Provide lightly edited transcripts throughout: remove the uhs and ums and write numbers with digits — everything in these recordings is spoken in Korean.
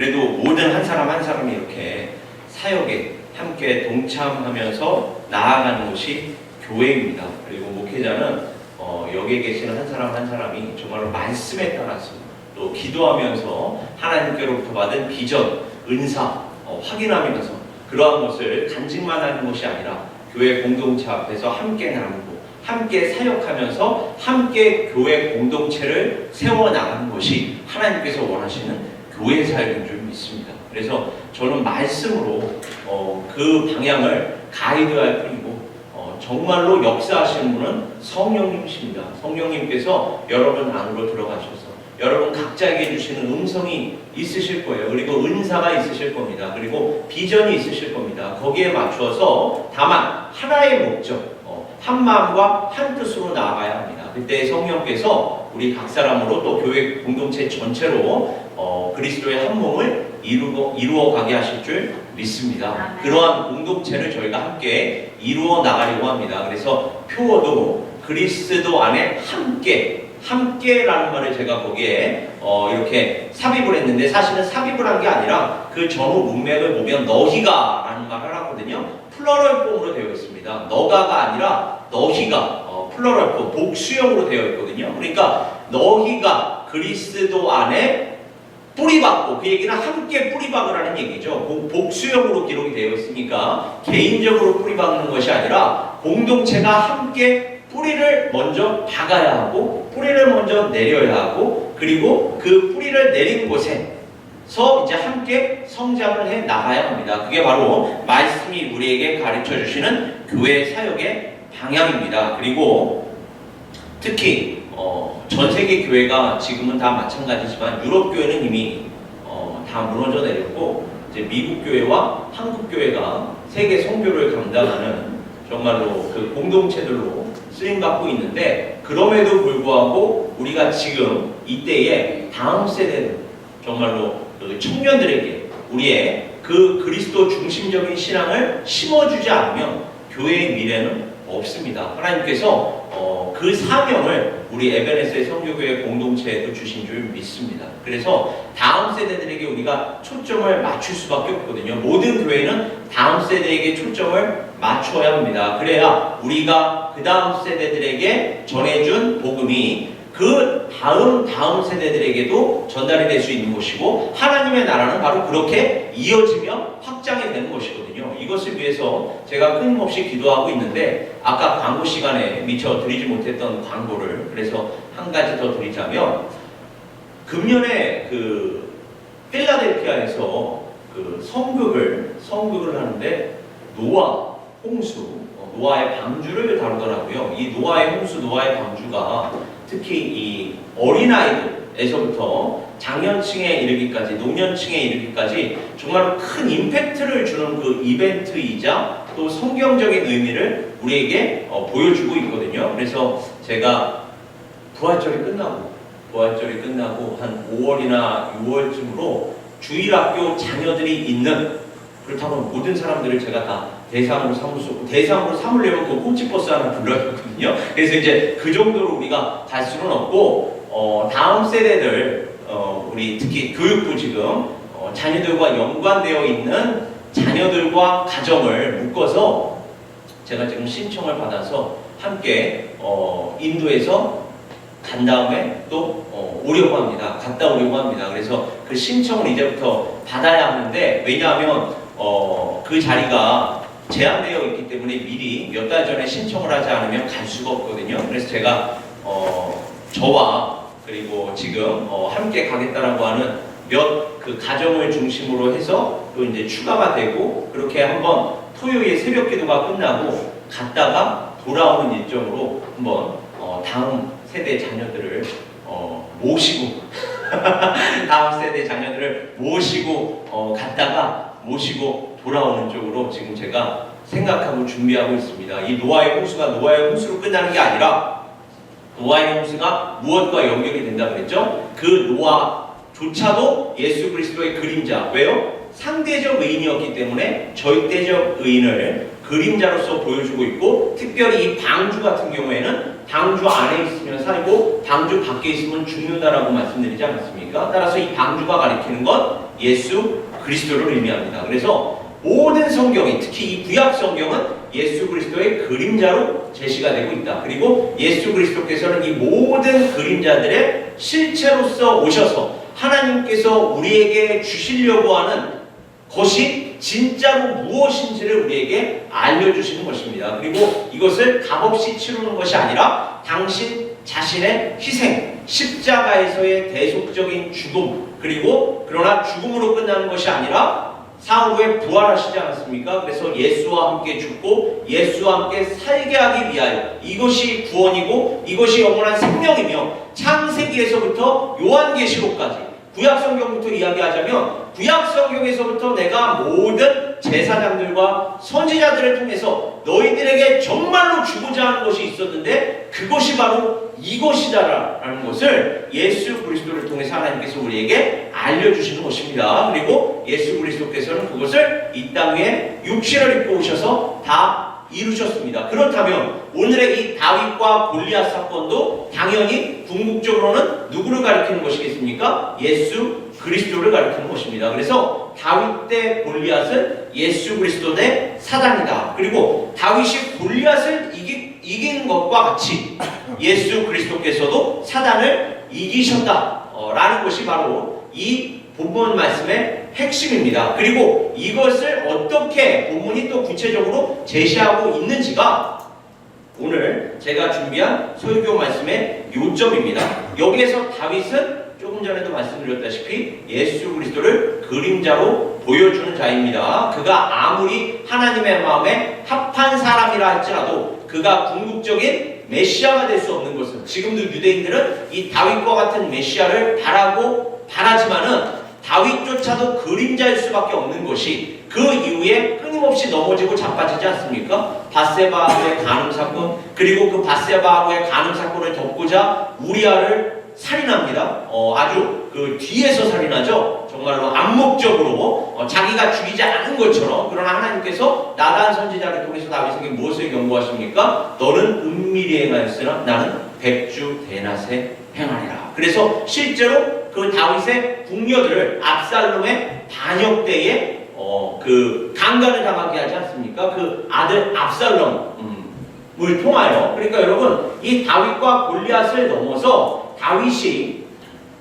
그래도 모든 한 사람 한 사람이 이렇게 사역에 함께 동참하면서 나아가는 곳이 교회입니다. 그리고 목회자는 여기에 계시는 한 사람 한 사람이 정말로 말씀에 따라서 또 기도하면서 하나님께로부터 받은 비전, 은사 확인하면서 그러한 것을 간직만 하는 것이 아니라 교회 공동체 앞에서 함께 나누고 함께 사역하면서 함께 교회 공동체를 세워나가는 것이 하나님께서 원하시는 교회 사역인 줄 믿습니다. 그래서 저는 말씀으로 그 방향을 가이드할 뿐이고 정말로 역사하시는 분은 성령님이십니다. 성령님께서 여러분 안으로 들어가셔서 여러분 각자에게 주시는 음성이 있으실 거예요. 그리고 은사가 있으실 겁니다. 그리고 비전이 있으실 겁니다. 거기에 맞추어서 다만 하나의 목적, 한 마음과 한 뜻으로 나아가야 합니다. 그때 성령께서 우리 각 사람으로 또 교회 공동체 전체로 그리스도의 한 몸을 이루어 가게 하실 줄 믿습니다. 그러한 공동체를 저희가 함께 이루어 나가려고 합니다. 그래서 표어도 그리스도 안에 함께라는 말을 제가 거기에 이렇게 삽입을 했는데 사실은 삽입을 한 게 아니라 그 전후 문맥을 보면 너희가 라는 말을 하거든요. 플러럴 폼으로 되어 있습니다. 너가가 아니라 너희가 플러럴 폼, 복수형으로 되어 있거든요. 그러니까 너희가 그리스도 안에 뿌리박고, 그 얘기는 함께 뿌리박으라는 얘기죠. 복수형으로 기록이 되어 있으니까 개인적으로 뿌리박는 것이 아니라 공동체가 함께 뿌리를 먼저 박아야 하고 뿌리를 먼저 내려야 하고 그리고 그 뿌리를 내린 곳에서 이제 함께 성장을 해 나가야 합니다. 그게 바로 말씀이 우리에게 가르쳐 주시는 교회 사역의 방향입니다. 그리고 특히 전 세계 교회가 지금은 다 마찬가지지만 유럽 교회는 이미 다 무너져 내렸고 이제 미국 교회와 한국 교회가 세계 선교를 감당하는 정말로 그 공동체들로 쓰임 받고 있는데 그럼에도 불구하고 우리가 지금 이때에 다음 세대들 정말로 그 청년들에게 우리의 그 그리스도 중심적인 신앙을 심어주지 않으면 교회의 미래는 없습니다. 하나님께서 그 사명을 우리 에베네스의 선교교회 공동체에도 주신 줄 믿습니다. 그래서 다음 세대들에게 우리가 초점을 맞출 수밖에 없거든요. 모든 교회는 다음 세대에게 초점을 맞춰야 합니다. 그래야 우리가 그 다음 세대들에게 전해준 복음이 그 다음 세대들에게도 전달이 될 수 있는 것이고 하나님의 나라는 바로 그렇게 이어지며 확장이 되는 것이거든요. 이것을 위해서 제가 끊임없이 기도하고 있는데 아까 광고 시간에 미처 드리지 못했던 광고를 그래서 한 가지 더 드리자면 금년에 그 필라델피아에서 그 성극을 하는데 노아, 홍수, 노아의 방주를 다루더라고요. 이 노아의 홍수, 노아의 방주가 특히 이 어린아이들에서부터 장년층에 이르기까지, 노년층에 이르기까지 정말 큰 임팩트를 주는 그 이벤트이자 또 성경적인 의미를 우리에게 보여주고 있거든요. 그래서 제가 부활절이 끝나고 한 5월이나 6월쯤으로 주일학교 자녀들이 있는 그렇다면 모든 사람들을 제가 다 대상으로 삼을 수 없고 대상으로 삼으려면 그 꼬치버스 하나 불러야 하거든요. 그래서 이제 그 정도로 우리가 갈 수는 없고 다음 세대들 우리 특히 교육부 지금 자녀들과 연관되어 있는 자녀들과 가정을 묶어서 제가 지금 신청을 받아서 함께 인도에서 간 다음에 또 오려고 합니다. 갔다 오려고 합니다. 그래서 그 신청을 이제부터 받아야 하는데 왜냐하면 그 자리가 제한되어 있기 때문에 미리 몇 달 전에 신청을 하지 않으면 갈 수가 없거든요. 그래서 제가 저와 그리고 지금 함께 가겠다라고 하는 몇 그 가정을 중심으로 해서 또 이제 추가가 되고 그렇게 한번 토요일 새벽 기도가 끝나고 갔다가 돌아오는 일정으로 한번 다음 세대 자녀들을 모시고 다음 세대 자녀들을 모시고 갔다가 모시고 돌아오는 쪽으로 지금 제가 생각하고 준비하고 있습니다. 이 노아의 홍수가 노아의 홍수로 끝나는 게 아니라 노아의 홍수가 무엇과 연결이 된다고 그랬죠? 그 노아조차도 예수 그리스도의 그림자. 왜요? 상대적 의인이었기 때문에 절대적 의인을 그림자로서 보여주고 있고, 특별히 이 방주 같은 경우에는 방주 안에 있으면 살고 방주 밖에 있으면 죽는다라고 말씀드리지 않았습니까? 따라서 이 방주가 가리키는 건 예수 그리스도를 의미합니다. 그래서 모든 성경이, 특히 이 구약 성경은 예수 그리스도의 그림자로 제시가 되고 있다. 그리고 예수 그리스도께서는 이 모든 그림자들의 실체로서 오셔서 하나님께서 우리에게 주시려고 하는 것이 진짜로 무엇인지를 우리에게 알려주시는 것입니다. 그리고 이것을 값없이 치르는 것이 아니라 당신 자신의 희생, 십자가에서의 대속적인 죽음, 그리고 그러나 죽음으로 끝나는 것이 아니라 사흘 후에 부활하시지 않았습니까? 그래서 예수와 함께 죽고 예수와 함께 살게 하기 위하여, 이것이 구원이고 이것이 영원한 생명이며, 창세기에서부터 요한계시록까지 구약성경부터 이야기하자면 구약성경에서부터 내가 모든 제사장들과 선지자들을 통해서 너희들에게 정말로 주고자 하는 것이 있었는데 그것이 바로 이것이다라는 것을 예수 그리스도를 통해서 하나님께서 우리에게 알려주시는 것입니다. 그리고 예수 그리스도께서는 그것을 이 땅 위에 육신을 입고 오셔서 다 이루셨습니다. 그렇다면 오늘의 이 다윗과 골리앗 사건도 당연히 궁극적으로는 누구를 가리키는 것이겠습니까? 예수 그리스도를 가리키는 것입니다. 그래서 다윗 대 골리앗은 예수 그리스도 대 사단이다. 그리고 다윗이 골리앗을 이긴 것과 같이 예수 그리스도께서도 사단을 이기셨다라는 것이 바로 이 본문 말씀의 핵심입니다. 그리고 이것을 어떻게 본문이 또 구체적으로 제시하고 있는지가 오늘 제가 준비한 설교 말씀의 요점입니다. 여기에서 다윗은 조금 전에도 말씀드렸다시피 예수 그리스도를 그림자로 보여주는 자입니다. 그가 아무리 하나님의 마음에 합한 사람이라 할지라도 그가 궁극적인 메시아가 될 수 없는 것은, 지금도 유대인들은 이 다윗과 같은 메시아를 바라지만은 다윗조차도 그림자일 수밖에 없는 것이 그 이후에 끊임없이 넘어지고 자빠지지 않습니까? 밧세바의 간음 사건, 그리고 그 밧세바의 간음 사건을 덮고자 우리아를 살인합니다. 아주 그 뒤에서 살인하죠. 정말로 암묵적으로 자기가 죽이지 않은 것처럼. 그러나 하나님께서 나단 선지자를 통해서 다윗에게 무엇을 경고하십니까? 너는 은밀히 행하였으나 나는 백주 대낮에 행하리라. 그래서 실제로 그 다윗의 궁녀들을 압살롬의 반역 때에 그 강간을 당하게 하지 않습니까? 그 아들 압살롬을 통하여. 그러니까 여러분, 이 다윗과 골리앗을 넘어서 다윗이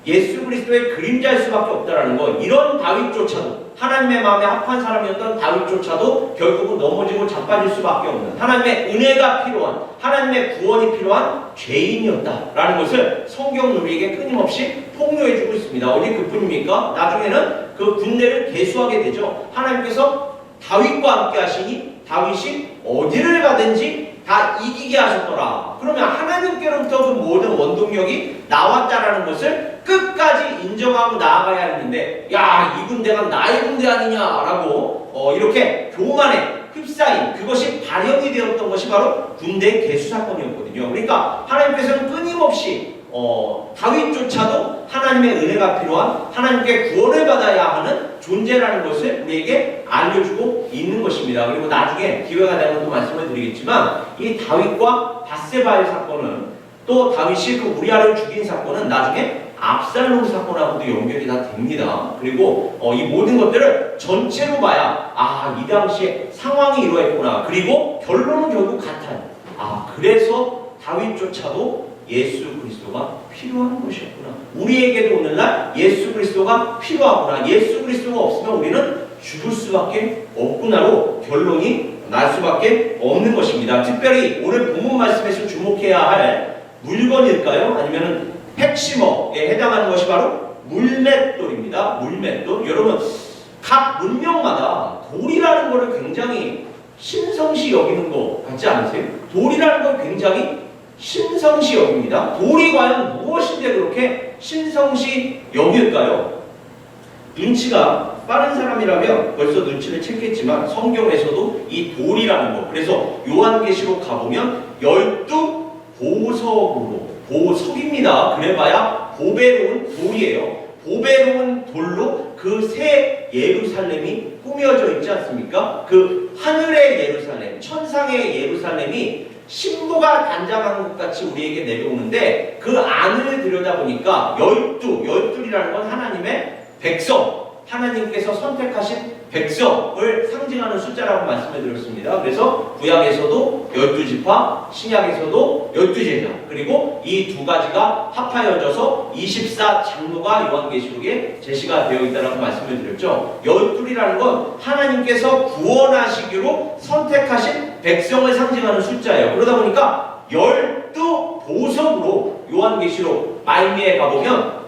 예수 그리스도의 그림자일 수밖에 없다라는 거, 이런 다윗조차도, 하나님의 마음에 합한 사람이었던 다윗조차도 결국은 넘어지고 자빠질 수밖에 없는, 하나님의 은혜가 필요한, 하나님의 구원이 필요한 죄인이었다라는 것을 성경은 우리에게 끊임없이 폭로해주고 있습니다. 어디 그뿐입니까? 나중에는 그 군대를 계수하게 되죠. 하나님께서 다윗과 함께 하시니 다윗이 어디를 가든지 다 이기게 하셨더라. 그러면 하나님께로부터 그 모든 원동력이 나왔다라는 것을 끝까지 인정하고 나아가야 했는데, 야, 이 군대가 나의 군대 아니냐라고 이렇게 교만에 휩싸인, 그것이 발현이 되었던 것이 바로 군대 개수 사건이었거든요. 그러니까 하나님께서는 끊임없이 다윗조차도 하나님의 은혜가 필요한, 하나님께 구원을 받아야 하는 존재라는 것을 우리에게 알려주고 있는 것입니다. 그리고 나중에 기회가 되면 또 말씀을 드리겠지만, 이 다윗과 밧세바의 사건은, 또 다윗이 그 우리아를 죽인 사건은 나중에 압살롬 사건하고도 연결이 다 됩니다. 그리고 이 모든 것들을 전체로 봐야 이 당시에 상황이 이러했구나. 그리고 결론은 결국 같아요. 그래서 다윗조차도 예수 그리스도가 필요한 것이었구나. 우리에게도 오늘날 예수 그리스도가 필요하구나. 예수 그리스도가 없으면 우리는 죽을 수밖에 없구나로 결론이 날 수밖에 없는 것입니다. 특별히 오늘 본문 말씀에서 주목해야 할 물건일까요? 아니면 핵심어에 해당하는 것이 바로 물맷돌입니다. 물맷돌. 여러분, 각 문명마다 돌이라는 것을 굉장히 신성시 여기는 것 같지 않으세요? 돌이라는 걸 굉장히 신성시 여깁니다. 돌이 과연 무엇인데 그렇게 신성시 여길까요? 눈치가 빠른 사람이라면 벌써 눈치를 챘겠지만 성경에서도 이 돌이라는 것, 그래서 요한계시록 가보면 12보석입니다. 그래봐야 보배로운 돌이에요. 보배로운 돌로 그 새 예루살렘이 꾸며져 있지 않습니까? 그 하늘의 예루살렘, 천상의 예루살렘이 신부가 단장한 것 같이 우리에게 내려오는데 그 안을 들여다보니까 열둘이라는 건 하나님의 백성, 하나님께서 선택하신 백성을 상징하는 숫자라고 말씀해 드렸습니다. 그래서 구약에서도 12지파, 신약에서도 12제자, 그리고 이 두 가지가 합하여져서 24장로가 요한계시록에 제시가 되어 있다고 말씀을 드렸죠. 12이라는 건 하나님께서 구원하시기로 선택하신 백성을 상징하는 숫자예요. 그러다 보니까 12보석으로 요한계시록 말미에 가보면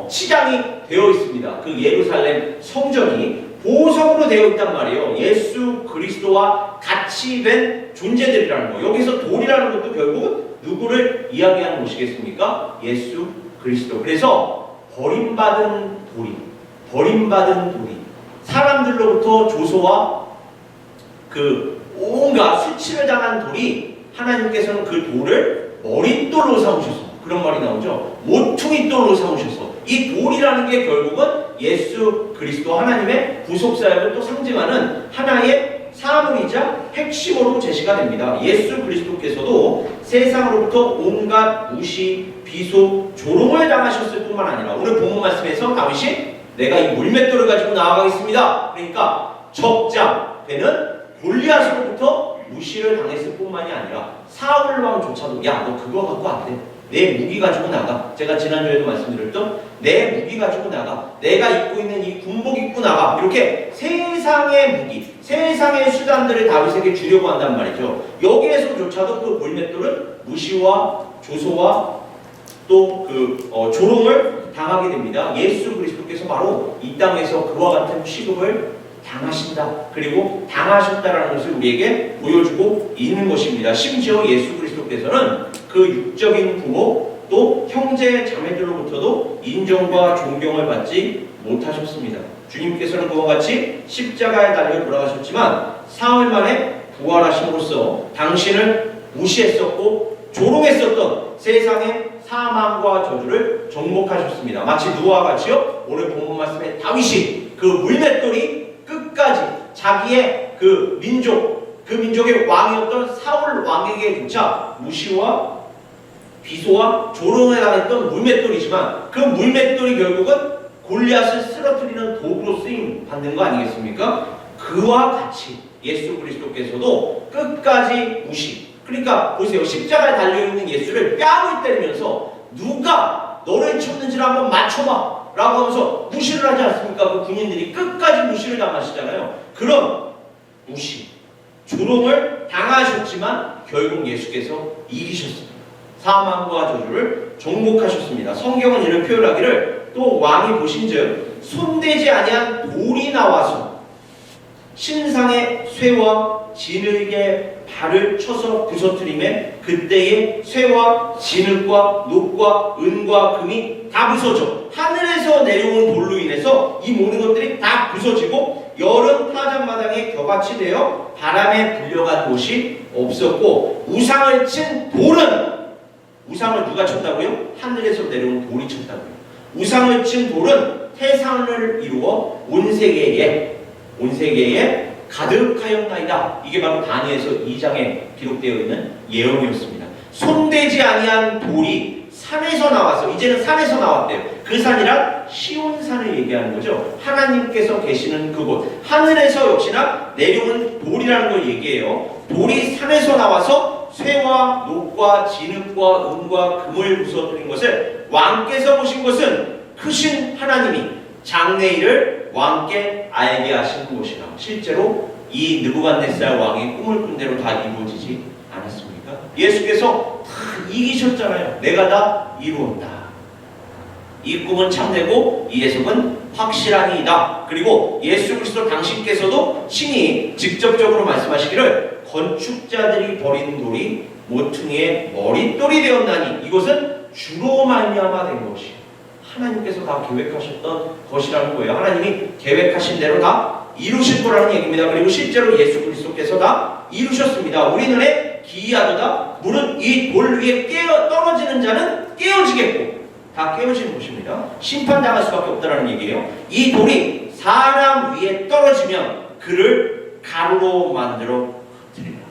치장이 되어 있습니다. 그 예루살렘 성전이 보석으로 되어 있단 말이에요. 예수 그리스도와 같이 된 존재들이라는 거. 여기서 돌이라는 것도 결국 누구를 이야기하는 것이겠습니까? 예수 그리스도. 그래서 버림받은 돌이 사람들로부터 조소와 그 온갖 수치를 당한 돌이 하나님께서는 그 돌을 머릿돌로 삼으셔서, 그런 말이 나오죠. 모퉁이돌로 삼으셔서, 이 돌이라는 게 결국은 예수 그리스도 하나님의 구속사역을 또 상징하는 하나의 사물이자 핵심으로 제시가 됩니다. 예수 그리스도께서도 세상으로부터 온갖 무시, 비속, 조롱을 당하셨을 뿐만 아니라 오늘 본문 말씀에서 다윗이 내가 이 물맷돌을 가지고 나아가겠습니다. 그러니까 적장 되는 골리앗으로부터 무시를 당했을 뿐만이 아니라 사울 왕조차도 야, 너 그거 갖고 안 돼. 내 무기 가지고 나가. 제가 지난주에도 말씀드렸던 내 무기 가지고 나가. 내가 입고 있는 이 군복 입고 나가. 이렇게 세상의 무기, 세상의 수단들을 다윗에게 주려고 한단 말이죠. 여기에서조차도 그 골맷돌은 무시와 조소와 또 조롱을 당하게 됩니다. 예수 그리스도께서 바로 이 땅에서 그와 같은 취급을 당하신다. 그리고 당하셨다라는 것을 우리에게 보여주고 있는 것입니다. 심지어 예수 그리스도께서는 그 육적인 부모 또 형제 자매들로부터도 인정과 존경을 받지 못하셨습니다. 주님께서는 그와 같이 십자가에 달려 돌아가셨지만 사흘 만에 부활하심으로써 당신을 무시했었고 조롱했었던 세상의 사망과 저주를 정복하셨습니다. 마치 누구와 같이요? 오늘 본문 말씀에 다윗이 그 물맷돌이 끝까지 자기의 그 민족의 왕이었던 사울 왕에게조차 무시와 비소와 조롱을 당했던 물맷돌이지만 그 물맷돌이 결국은 골리앗을 쓰러뜨리는 도구로 쓰임 받는 거 아니겠습니까? 그와 같이 예수 그리스도께서도 끝까지 무시. 그러니까 보세요. 십자가에 달려있는 예수를 뺨을 때리면서 누가 너를 쳤는지를 한번 맞춰봐 라고 하면서 무시를 하지 않습니까? 그 군인들이 끝까지 무시를 당하시잖아요. 그런 무시, 조롱을 당하셨지만 결국 예수께서 이기셨습니다. 사망과 저주를 정복하셨습니다. 성경은 이를 표현하기를 또 왕이 보신즉 손대지 아니한 돌이 나와서 신상의 쇠와 진흙의 발을 쳐서 부서뜨림에 그때의 쇠와 진흙과 녹과 은과 금이 다 부서져 하늘에서 내려온 돌로 인해서 이 모든 것들이 다 부서지고 여름 타작마당에 겨같이 되어 바람에 불려간 곳이 없었고 우상을 친 돌은 우상을 누가 쳤다고요? 하늘에서 내려온 돌이 쳤다고요. 우상을 친 돌은 태산을 이루어 온 세계에 가득하였나이다. 이게 바로 다니엘서 2장에 기록되어 있는 예언이었습니다. 손대지 아니한 돌이 산에서 나와서 이제는 산에서 나왔대요. 그 산이란 시온산을 얘기하는 거죠. 하나님께서 계시는 그곳 하늘에서 역시나 내려온 돌이라는 걸 얘기해요. 돌이 산에서 나와서 쇠와 녹과 진흙과 은과 금을 부서뜨린 것을 왕께서 보신 것은 크신 하나님이 장래일을 왕께 알게 하신 것이라. 실제로 이 느부갓네살 왕의 꿈을 꾼 대로 다 이루어지지 않았습니까? 예수께서 다 이기셨잖아요. 내가 다 이루었다. 이 꿈은 참되고 이 예속은 확실하니이다. 그리고 예수 그리스도 당신께서도 친히 직접적으로 말씀하시기를 건축자들이 버린 돌이 모퉁이의 머릿돌이 되었나니 이것은 주로 말미암아 된 것이요. 하나님께서 다 계획하셨던 것이라는 거예요. 하나님이 계획하신 대로 다 이루실 거라는 얘기입니다. 그리고 실제로 예수 그리스도께서 다 이루셨습니다. 우리 눈에 기이하도다. 무릇 이 돌 위에 떨어지는 자는 깨어지겠고 다 깨어지는 곳입니다. 심판당할 수밖에 없다는 얘기예요. 이 돌이 사람 위에 떨어지면 그를 가루로 만들어 드립니다.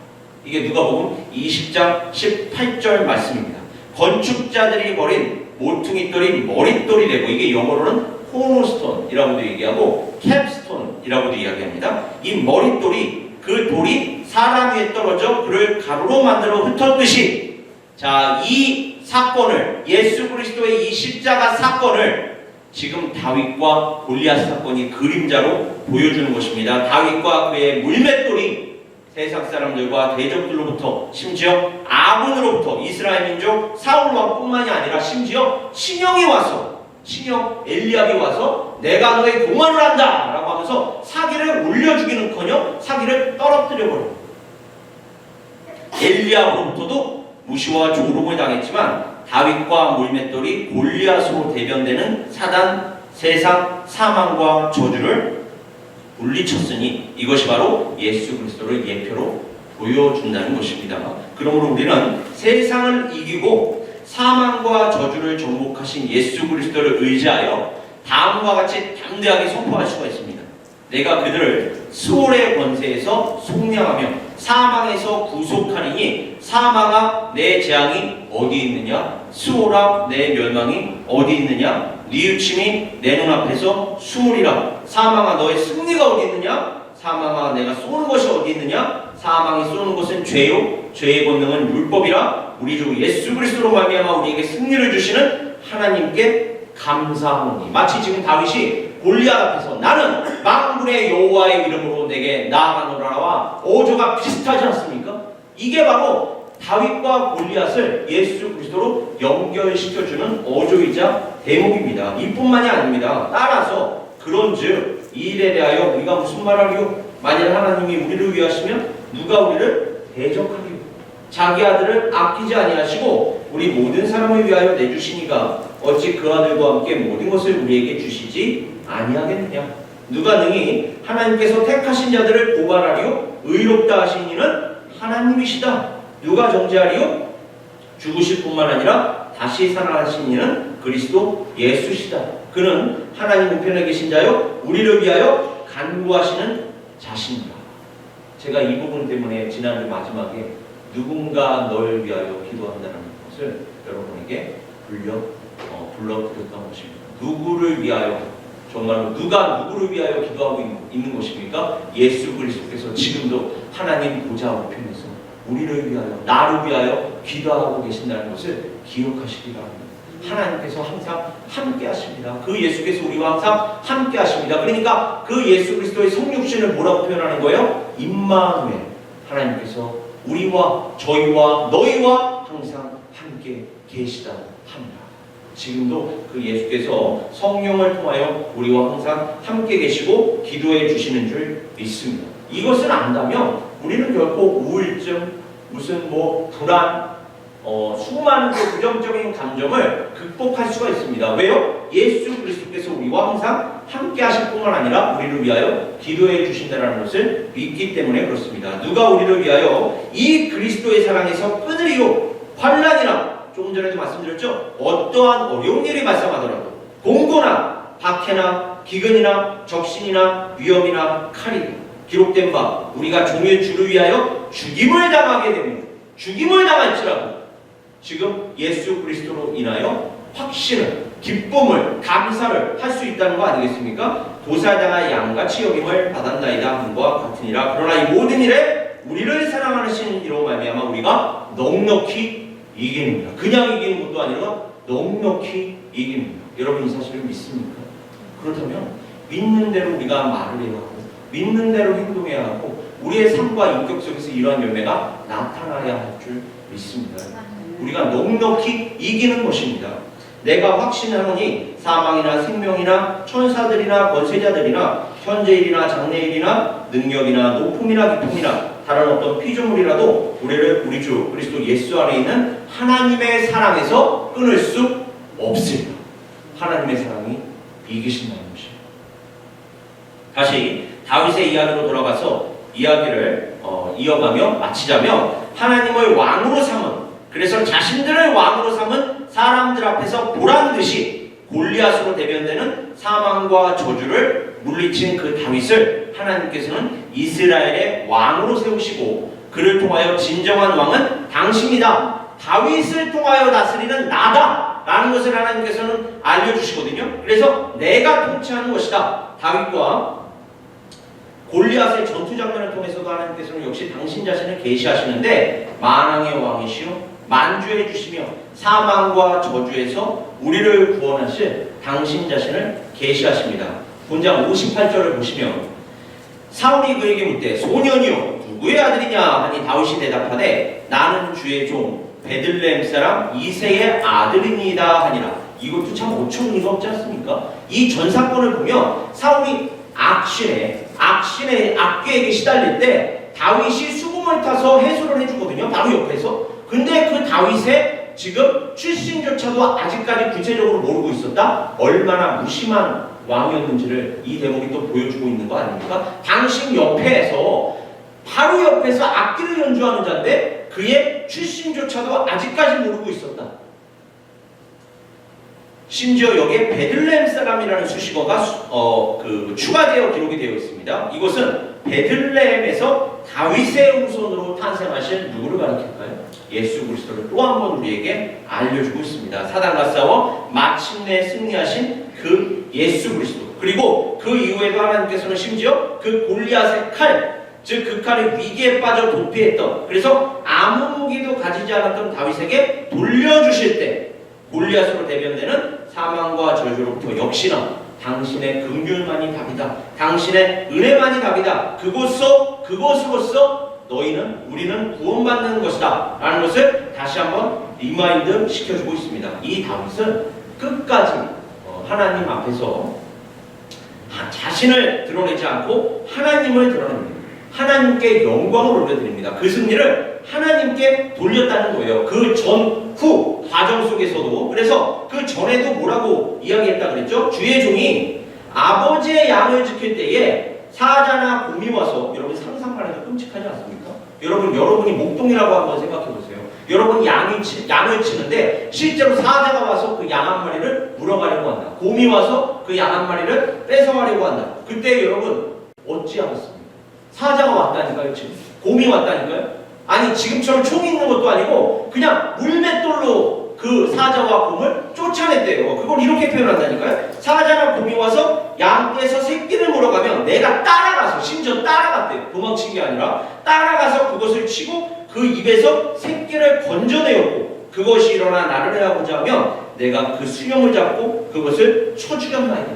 이게 누가복음 20장 18절 말씀입니다. 건축자들이 버린 모퉁이돌이 머릿돌이 되고, 이게 영어로는 코너스톤이라고도 얘기하고 캡스톤이라고도 이야기합니다. 이 머릿돌이, 그 돌이 사람 위에 떨어져 그를 가루로 만들어 흩었듯이, 자, 이 사건을, 예수 그리스도의 이 십자가 사건을 지금 다윗과 골리앗 사건이 그림자로 보여주는 것입니다. 다윗과 그의 물맷돌이 세상 사람들과 대적들로부터, 심지어 아문으로부터, 이스라엘 민족 사울 왕뿐만이 아니라 심지어 친형이 와서, 친형 엘리압이 와서 내가 너의 공헌을 한다 라고 하면서 사기를 올려 죽이는커녕 사기를 떨어뜨려 버립니다. 엘리압으로부터도 무시와 조롱을 당했지만 다윗과 물맷돌이 골리앗으로 대변되는 사단, 세상, 사망과 저주를 물리쳤으니 이것이 바로 예수 그리스도를 예표로 보여준다는 것입니다. 그러므로 우리는 세상을 이기고 사망과 저주를 정복하신 예수 그리스도를 의지하여 다음과 같이 담대하게 선포할 수가 있습니다. 내가 그들을 수월의 권세에서 속량하며 사망에서 구속하리니, 사망아 내 재앙이 어디 있느냐, 수월아 내 멸망이 어디 있느냐, 뉘우침이 내 눈앞에서 숨으리라. 사망아 너의 승리가 어디 있느냐, 사망아 내가 쏘는 것이 어디 있느냐, 사망이 쏘는 것은 죄요 죄의 권능은 율법이라. 우리 주 예수 그리스도로 말미암아 우리에게 승리를 주시는 하나님께 감사하노니. 마치 지금 다윗이 골리앗 앞에서 나는 만군의 여호와의 이름으로 내게 나아가노라와 어조가 비슷하지 않습니까? 이게 바로 다윗과 골리앗을 예수 그리스도로 연결시켜주는 어조이자 대목입니다. 이뿐만이 아닙니다. 따라서 그런즉 이 일에 대하여 우리가 무슨 말하리요? 만일 하나님이 우리를 위하시면 누가 우리를 대적하리요? 자기 아들을 아끼지 아니하시고 우리 모든 사람을 위하여 내주시니가 어찌 그 아들과 함께 모든 것을 우리에게 주시지 아니하겠느냐? 누가 능히 하나님께서 택하신 자들을 고발하리요? 의롭다 하신 이는 하나님이시다. 누가 정죄하리요? 죽으실 뿐만 아니라 다시 살아나신 이는 그리스도 예수시다. 그는 하나님 우편에 계신 자요 우리를 위하여 간구하시는 자신이다. 제가 이 부분 때문에 지난주 마지막에 누군가 널 위하여 기도한다는 것을 여러분에게 불러드렸던 것입니다. 누구를 위하여, 정말로 누가 누구를 위하여 기도하고 있는 것입니까? 예수 그리스도께서 지금도 하나님 보좌 우편에서 우리를 위하여, 나를 위하여 기도하고 계신다는 것을 기억하시기 바랍니다. 하나님께서 항상 함께 하십니다. 그 예수께서 우리와 항상 함께 하십니다. 그러니까 그 예수 그리스도의 성육신을 뭐라고 표현하는 거예요? 임마누엘. 하나님께서 우리와 저희와 너희와 항상 함께 계시다 합니다. 지금도 그 예수께서 성령을 통하여 우리와 항상 함께 계시고 기도해 주시는 줄 믿습니다. 이것을 안다면 우리는 결코 우울증, 무슨 불안, 수많은 부정적인 감정을 극복할 수가 있습니다. 왜요? 예수 그리스도께서 우리와 항상 함께 하실 뿐만 아니라 우리를 위하여 기도해 주신다는 것을 믿기 때문에 그렇습니다. 누가 우리를 위하여 이 그리스도의 사랑에서 끊으리요? 환난이나, 조금 전에도 말씀드렸죠? 어떠한 어려운 일이 발생하더라도 공고나 박해나 기근이나 적신이나 위험이나 칼이 기록된 바 우리가 종일 주를 위하여 죽임을 당하게 됩니다. 죽임을 당할지라도 지금 예수 그리스도로 인하여 확신을, 기쁨을, 감사를 할 수 있다는 거 아니겠습니까? 도살당할 양같이 여김을 받았나이다 함과 같으니라. 그러나 이 모든 일에 우리를 사랑하시는 이로 말미암아 우리가 넉넉히 이깁니다. 그냥 이기는 것도 아니라 넉넉히 이깁니다. 여러분 이 사실을 믿습니까? 그렇다면 믿는 대로 우리가 말을 해야 하고 믿는 대로 행동해야 하고 우리의 삶과 인격 속에서 이러한 열매가 나타나야 할 줄 믿습니다. 우리가 넉넉히 이기는 것입니다. 내가 확신하노니 사망이나 생명이나 천사들이나 권세자들이나 현재일이나 장래일이나 능력이나 높음이나 깊음이나 다른 어떤 피조물이라도 우리를 우리 주 그리스도 예수 안에 있는 하나님의 사랑에서 끊을 수 없습니다. 하나님의 사랑이 이기신다는 것입니다. 다시 다윗의 이야기로 돌아가서 이야기를 이어가며 마치자면 하나님을 왕으로 삼은, 그래서 자신들을 왕으로 삼은 사람들 앞에서 보란듯이 골리앗으로 대변되는 사망과 저주를 물리친 그 다윗을 하나님께서는 이스라엘의 왕으로 세우시고 그를 통하여 진정한 왕은 당신이다. 다윗을 통하여 다스리는 나다. 라는 것을 하나님께서는 알려주시거든요. 그래서 내가 통치하는 것이다. 다윗과 골리앗의 전투 장면을 통해서도 하나님께서는 역시 당신 자신을 계시하시는데 만왕의 왕이시요 만주해 주시며 사망과 저주에서 우리를 구원하실 당신 자신을 계시하십니다. 본장 58절을 보시면 사울이 그에게 묻되 소년이요 누구의 아들이냐 하니 다윗이 대답하되 나는 주의 종 베들레헴 사람 이새의 아들이니이다 하니라. 이것도 참 어처구니가 없지 않습니까? 이 전 사건을 보면 사울이 악귀에게 시달릴 때 다윗이 수금을 타서 해소를 해주거든요. 바로 옆에서. 근데 그 다윗의 지금 출신조차도 아직까지 구체적으로 모르고 있었다. 얼마나 무심한 왕이었는지를 이 대목이 또 보여주고 있는 거 아닙니까? 당신 옆에서 바로 옆에서 악기를 연주하는 자인데 그의 출신조차도 아직까지 모르고 있었다. 심지어 여기에 베들레헴 사람이라는 수식어가 추가되어 기록이 되어 있습니다. 이것은 베들레헴에서 다윗의 후손으로 탄생하신 누구를 가리킬까요? 예수 그리스도를 또 한 번 우리에게 알려주고 있습니다. 사단과 싸워 마침내 승리하신 그 예수 그리스도. 그리고 그 이후에도 하나님께서는 심지어 그 골리앗의 칼, 즉 그 칼이 위기에 빠져 도피했던, 그래서 아무 무기도 가지지 않았던 다윗에게 돌려주실 때 골리앗으로 대변되는 사망과 저주로부터 역시나 당신의 긍휼만이 답이다. 당신의 은혜만이 답이다. 그것으로서 우리는 구원받는 것이다. 라는 것을 다시 한번 리마인드 시켜주고 있습니다. 이 다윗은 끝까지 하나님 앞에서 자신을 드러내지 않고 하나님을 드러냅니다. 하나님께 영광을 올려드립니다. 그 승리를 하나님께 돌렸다는 거예요. 그 전후 과정 속에서도. 그래서 그 전에도 뭐라고 이야기했다 그랬죠? 주의 종이 아버지의 양을 지킬 때에 사자나 곰이 와서, 여러분 상상만 해도 끔찍하지 않습니까? 여러분이 목동이라고 한번 생각해 보세요. 여러분 양을 치는데 실제로 사자가 와서 그 양 한 마리를 물어가려고 한다. 곰이 와서 그 양 한 마리를 뺏어가려고 한다. 그때 여러분 어찌하겠습니까? 사자가 왔다니까요. 지금 곰이 왔다니까요. 아니 지금처럼 총이 있는 것도 아니고 그냥 물맷돌로 그 사자와 곰을 쫓아냈대요. 그걸 이렇게 표현한다니까요. 사자나 곰이 와서 양떼에서 새끼를 물어가면 내가 따라가서, 심지어 따라갔대요. 도망친 게 아니라 따라가서 그것을 치고 그 입에서 새끼를 건져내었고 그것이 일어나 나를 해하고자 하면 내가 그 수염을 잡고 그것을 쳐 죽였나이다.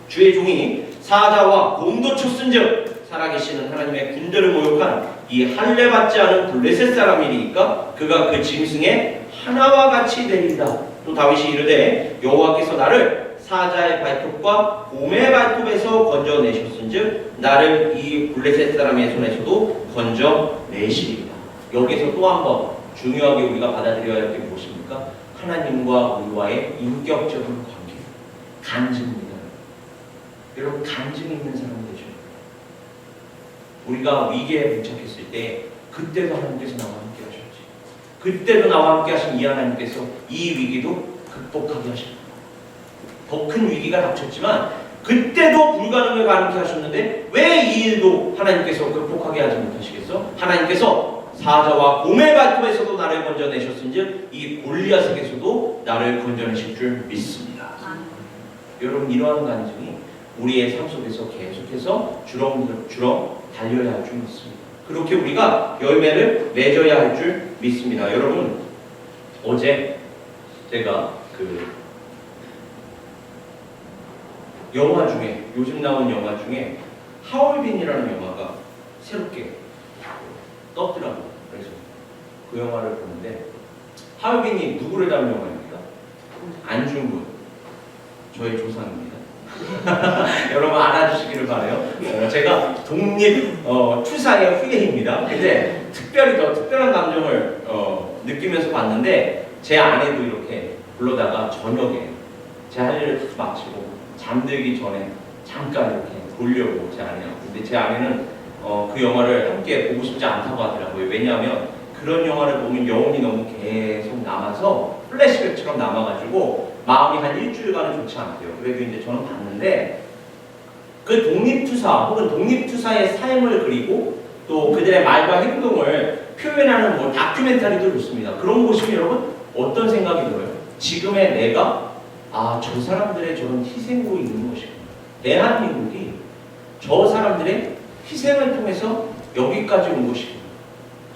주의 종이 사자와 곰도 쳤은즉 살아계시는 하나님의 군대를 모욕한 이 할례받지 않은 블레셋 사람이니까 그가 그 짐승의 하나와 같이 되리이다. 또 다윗이 이르되 여호와께서 나를 사자의 발톱과 곰의 발톱에서 건져내셨은즉 나를 이 블레셋 사람의 손에서도 건져내시리이다. 여기서 또 한 번 중요하게 우리가 받아들여야 할 게 무엇입니까? 하나님과 우리와의 인격적인 관계, 간증입니다. 여러분 간증이 있는 사람이 되죠. 우리가 위기에 봉착했을 때 그때도 하나님께서 나와 함께 하셨지. 그때도 나와 함께 하신 이 하나님께서 이 위기도 극복하게 하십니다. 더 큰 위기가 닥쳤지만 그때도 불가능을 가능케 하셨는데 왜 이 일도 하나님께서 극복하게 하지 못하시겠어? 하나님께서 사자와 곰의 발톱에서도 나를 건져내셨은즉 이 골리앗에게서도 나를 건져내실 줄 믿습니다. 여러분 이러한 간증이 우리의 삶 속에서 계속해서 주렁주렁 달려야 할 줄 믿습니다. 그렇게 우리가 열매를 맺어야 할 줄 믿습니다. 여러분 어제 제가 영화 중에, 요즘 나온 영화 중에 하얼빈이라는 영화가 새롭게 떴더라고요. 그래서 그 영화를 보는데 하얼빈이 누구를 닮은 영화입니까? 안중근, 저의 조상입니다. 여러분 알아주시기를 바라요. 제가 독립 투사의 후예입니다. 근데 특별히 더 특별한 감정을 느끼면서 봤는데 제 아내도 이렇게 불러다가 저녁에 제 할 일을 마치고 잠들기 전에 잠깐 이렇게 보려고 제 아내하고. 근데 제 아내는 그 영화를 함께 보고 싶지 않다고 하더라고요. 왜냐하면 그런 영화를 보면 여운이 너무 계속 남아서 플래시백처럼 남아가지고 마음이 한 일주일간은 좋지 않대요. 그래도 이제 저는 봤는데 그 독립투사 혹은 독립투사의 삶을 그리고 또 그들의 말과 행동을 표현하는 뭐 다큐멘터리도 좋습니다. 그런 거 보시면 여러분 어떤 생각이 들어요? 지금의 내가 저 사람들의 저런 희생으로 있는 것이구나. 대한민국이 저 사람들의 희생을 통해서 여기까지 온 것이구나.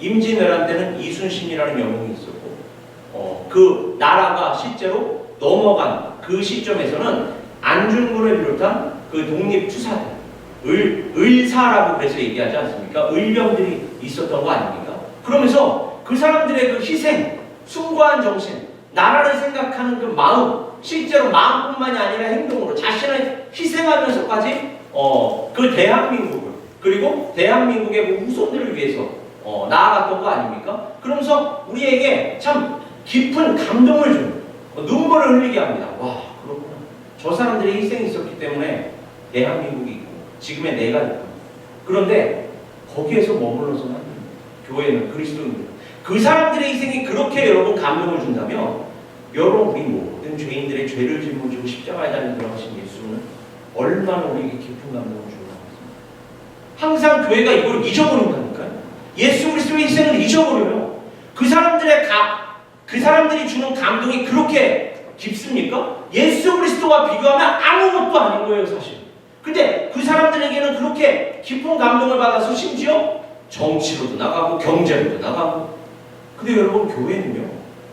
임진왜란 때는 이순신이라는 영웅이 있었고 그 나라가 실제로 넘어간 그 시점에서는 안중근을 비롯한 그 독립투사들 을사라고 그래서 얘기하지 않습니까? 을병들이 있었던 거 아닙니까? 그러면서 그 사람들의 그 희생, 숭고한 정신, 나라를 생각하는 그 마음, 실제로 마음뿐만이 아니라 행동으로 자신을 희생하면서까지 그 대한민국을 그리고 대한민국의 그 후손들을 위해서 나아갔던 거 아닙니까? 그러면서 우리에게 참 깊은 감동을 주는 눈물을 흘리게 합니다. 와, 그렇구나. 저 사람들의 희생이 있었기 때문에 대한민국이 있고 지금의 내가 있고. 그런데 거기에서 머물러서는 안 됩니다. 교회는 그리스도인들. 그 사람들의 희생이 그렇게 여러분 감동을 준다면 여러분 우리 모든 죄인들의 죄를 짊어지고 십자가에 달려 들어가신 예수는 얼마나 우리에게 깊은 감동을 주는 것입니다. 항상 교회가 이걸 잊어버린다니까요. 예수 그리스도의 희생을 잊어버려요. 그 사람들이 주는 감동이 그렇게 깊습니까? 예수 그리스도와 비교하면 아무것도 아닌 거예요, 사실. 근데 그 사람들에게는 그렇게 깊은 감동을 받아서 심지어 정치로도 나가고 경제로도 나가고. 근데 여러분 교회는요,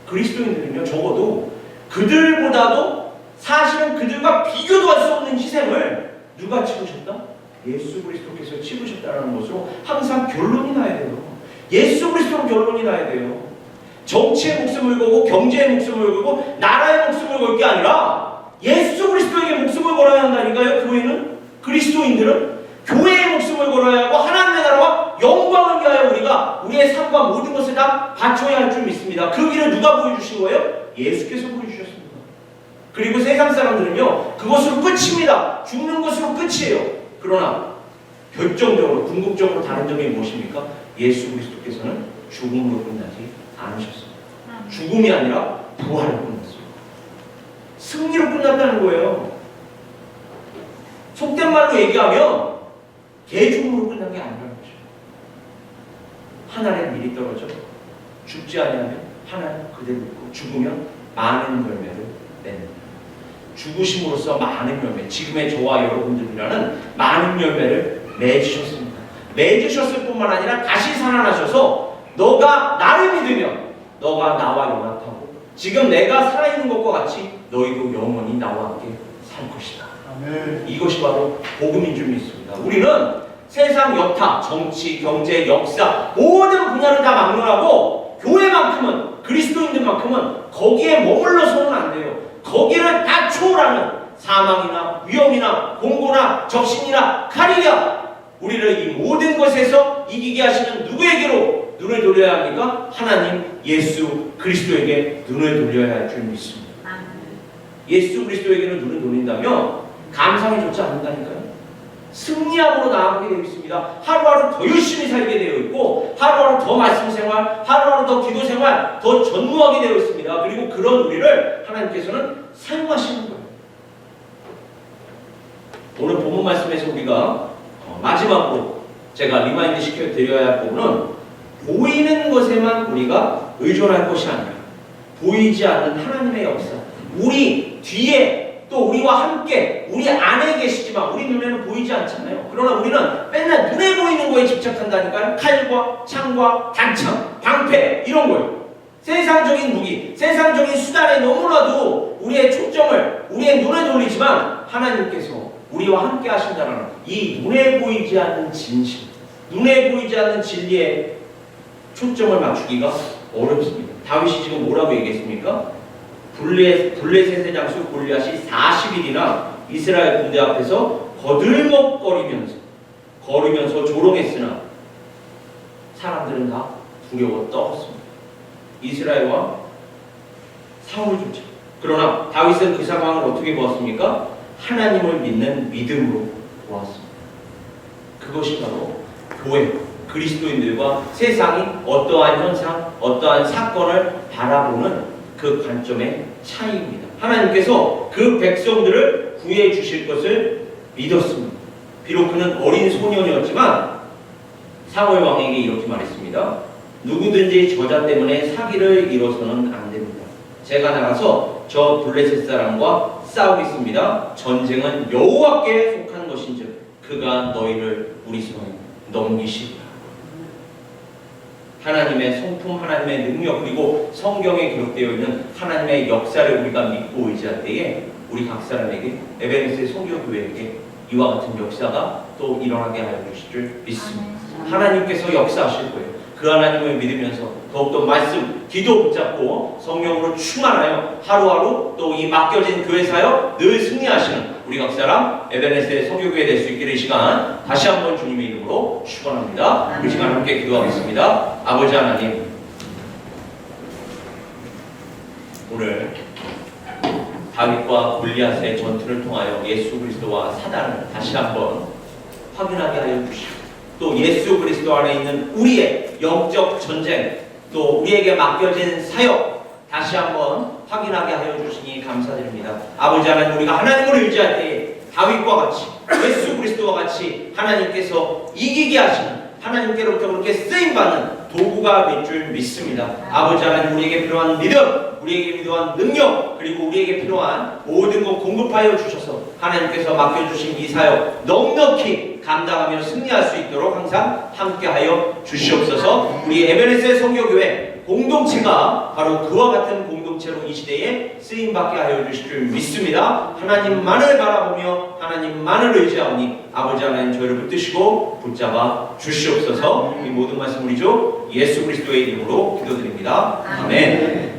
그리스도인들은요, 적어도 그들보다도 사실은 그들과 비교도 할 수 없는 희생을 누가 치르셨다? 예수 그리스도께서 치르셨다는 것으로 항상 결론이 나야 돼요. 예수 그리스도로 결론이 나야 돼요. 정치의 목숨을 걸고 경제의 목숨을 걸고 나라의 목숨을 걸 게 아니라 예수 그리스도에게 목숨을 걸어야 한다니까요. 교회는, 그리스도인들은 교회의 목숨을 걸어야 하고 하나님의 나라와 영광을 위하여 우리가 우리의 삶과 모든 것을 다 바쳐야 할 줄 믿습니다. 그 길을 누가 보여주신 거예요? 예수께서 보여주셨습니다. 그리고 세상 사람들은요, 그것으로 끝입니다. 죽는 것으로 끝이에요. 그러나 결정적으로 궁극적으로 다른 점이 무엇입니까? 예수 그리스도께서는 죽음으로 끝나지 않으셨습니다. 죽음이 아니라 부활로 끝났습니다. 승리로 끝났다는 거예요. 속된 말로 얘기하면 개죽음으로 끝난 게 아니라는 거죠. 하늘에 미리 떨어져 죽지 아니하면 하나는 그대로 있고 죽으면 많은 열매를 냅니다. 죽으심으로써 많은 열매, 지금의 저와 여러분들이라는 많은 열매를 맺으셨습니다. 맺으셨을 뿐만 아니라 다시 살아나셔서 너가 나를 믿으면 너가 나와 연합하고 지금 내가 살아있는 것과 같이 너희도 영원히 나와 함께 살 것이다. 아멘. 이것이 바로 복음인 줄 믿습니다. 우리는 세상 여타, 정치, 경제, 역사 모든 분야를 다 막론하고 교회만큼은, 그리스도인들만큼은 거기에 머물러서는 안 돼요. 거기를 다 초월하는 사망이나 위험이나 공고나 적신이나 칼이야 우리를 이 모든 것에서 이기게 하시는 누구에게로 눈을 돌려야 합니까? 하나님 예수 그리스도에게 눈을 돌려야 할 줄 믿습니다. 예수 그리스도에게는 눈을 돌린다면 감상이 좋지 않는다니까요. 승리함으로 나아가게 되어 있습니다. 하루하루 더 열심히 살게 되어 있고 하루하루 더 말씀 생활, 하루하루 더 기도 생활, 더 전무하게 되어 있습니다. 그리고 그런 우리를 하나님께서는 사용하시는 거예요. 오늘 본문 말씀에서 우리가 마지막으로 제가 리마인드 시켜드려야 할 부분은 보이는 것에만 우리가 의존할 것이 아니라 보이지 않는 하나님의 역사, 우리 뒤에 또 우리와 함께 우리 안에 계시지만 우리 눈에는 보이지 않잖아요. 그러나 우리는 맨날 눈에 보이는 거에 집착한다니까요. 칼과 창과 단창, 방패 이런 거예요. 세상적인 무기, 세상적인 수단에 너무나도 우리의 초점을, 우리의 눈을 돌리지만 하나님께서 우리와 함께 하신다는 이 눈에 보이지 않는 진실, 눈에 보이지 않는 진리에 초점을 맞추기가 어렵습니다. 다윗이 지금 뭐라고 얘기했습니까? 블레셋의 장수 골리앗이 40일이나 이스라엘 군대 앞에서 걸으면서 조롱했으나 사람들은 다 두려워 떨었습니다. 이스라엘 왕 사울조차. 그러나 다윗은 그 상황을 어떻게 보았습니까? 하나님을 믿는 믿음으로 보았습니다. 그것이 바로 교회, 그리스도인들과 세상이 어떠한 현상, 어떠한 사건을 바라보는 그 그 관점의 차이입니다. 하나님께서 그 백성들을 구해 주실 것을 믿었습니다. 비록 그는 어린 소년이었지만 사울 왕에게 이렇게 말했습니다. 누구든지 저자 때문에 사기를 이뤄서는 안 됩니다. 제가 나가서 저 블레셋 사람과 싸우겠습니다. 전쟁은 여호와께 속한 것인즉 그가 너희를 우리 손에 넘기시리라. 하나님의 성품, 하나님의 능력, 그리고 성경에 기록되어 있는 하나님의 역사를 우리가 믿고 의지할 때에 우리 각 사람에게, 에베네스의 선교교회에게 이와 같은 역사가 또 일어나게 하여 주실 줄 믿습니다. 하나님께서 역사하실 거예요. 그 하나님을 믿으면서 더욱더 말씀, 기도 붙잡고 성령으로 충만하여 하루하루 또 이 맡겨진 교회 사역 늘 승리하시는 우리 각 사람 에베네스의 선교교회 될 수 있기를 이 시간 다시 한번 주님의 이름으로 축원합니다. 그 시간 함께 기도하겠습니다. 아버지 하나님, 오늘 다윗과 골리앗의 전투를 통하여 예수 그리스도와 사단을 다시 한번 확인하게 하여 주시고 또 예수 그리스도 안에 있는 우리의 영적 전쟁, 또 우리에게 맡겨진 사역 다시 한번 확인하게 하여 주시니 감사드립니다. 아버지 하나님, 우리가 하나님을 의지할 때에 다윗과 같이 예수 그리스도와 같이 하나님께서 이기게 하시는, 하나님께로부터 그렇게 쓰임받는 도구가 될 줄 믿습니다. 아버지 하나님, 우리에게 필요한 믿음, 우리에게 필요한 능력, 그리고 우리에게 필요한 모든 것 공급하여 주셔서 하나님께서 맡겨주신 이 사역 넉넉히 감당하며 승리할 수 있도록 항상 함께하여 주시옵소서. 우리 에베네스의 선교교회 공동체가 바로 그와 같은 공동체로 이 시대에 쓰임받게 하여 주실 줄 믿습니다. 하나님만을 바라보며 하나님만을 의지하오니 아버지 하나님 저희를 붙드시고 붙잡아 주시옵소서. 이 모든 말씀 우리 주 예수 그리스도의 이름으로 기도드립니다. 아멘.